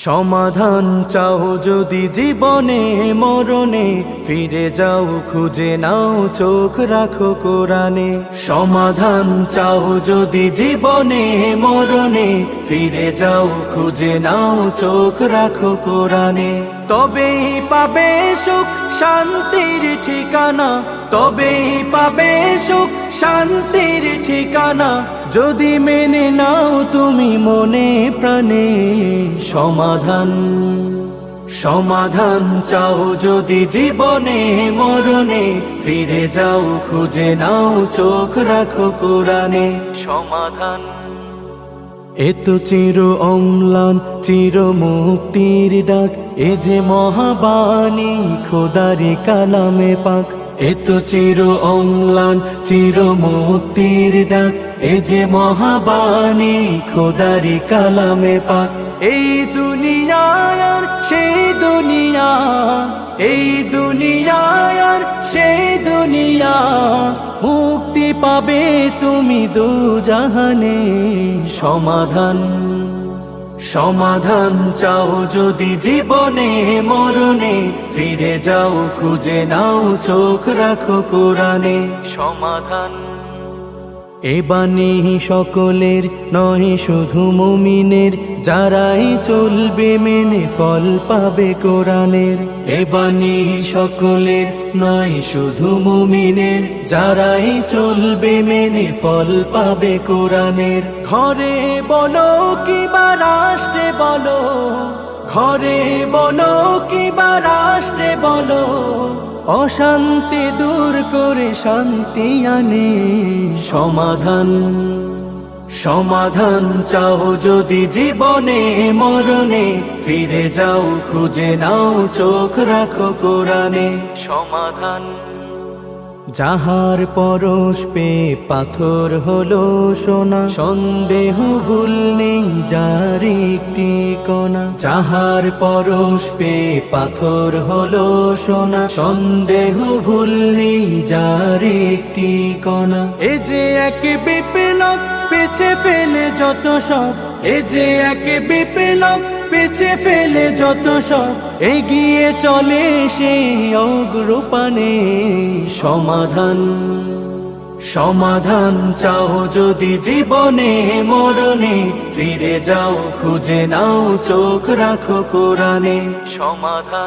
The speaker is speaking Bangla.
সমাধান চাও যদি জীবনে মরণে, ফিরে যাও খুঁজে নাও চোখ রাখো কোরআনে। সমাধান চাও যদি জীবনে মরণে, ফিরে যাও খুঁজে নাও চোখ রাখো কোরআনে। তবেই পাবে সুখ শান্তির ঠিকানা, তবেই পাবে সুখ শান্তির ঠিকানা, যদি মেনে নাও তুমি মনে প্রাণে। সমাধান সমাধান চাও যদি জীবনে মরণে, ফিরে যাও খুঁজে নাও চোখ রাখো কোরআনে। সমাধান এত চির অম্লান চির মুক্তির ডাক, এ যে মহাবাণী খোদারি কালামে পাক। এত চির অম্লান চির মুক্তির ডাক, এ যে মহাবাণী খোদারি কালামে পাক। এই দুনিয়ায় আর সেই দুনিয়া, এই দুনিয়ায় আর সেই দুনিয়া, মুক্তি পাবে তুমি দুজাহানে। সমাধান সমাধান চাও যদি জীবনে মরণে, ফিরে যাও খুঁজে নাও চোখ রাখো কোরআনে। সমাধান এ বাণী সকলের নয় শুধু মুমিনের, যারাই চলবে মেনে ফল পাবে কোরআনের। এ বাণী সকলের নয় শুধু মুমিনের, যারাই চলবে মেনে ফল পাবে কোরআনের। ঘরে বলো কিবা রাষ্ট্রে বলো, ঘরে বলো কিবা রাষ্ট্রে বলো, অশান্তি দূর করে শান্তি আনে। সমাধান সমাধান চাও যদি জীবনে মরণে, ফিরে যাও খুঁজে নাও চোখ রাখো কোরআনে। সমাধান যাহার পরশ পে পাথর হলো সোনা, সন্দেহ ভুল নেই যার একটি কণা। যাহার পরশ পে পাথর হলো সোনা, সন্দেহ ভুল নেই যার একটি কণা। এ যে এক বিপ্লব পিছে ফেলে যত সব, এ যে এক বিপ্লব পিছে ফেলে যত সব, এগিয়ে চলে সেই অগ্রপানে। সমাধান সমাধান চাও যদি জীবনে মরণে, ফিরে যাও খুঁজে নাও চোখ রাখো কোরআনে। সমাধান।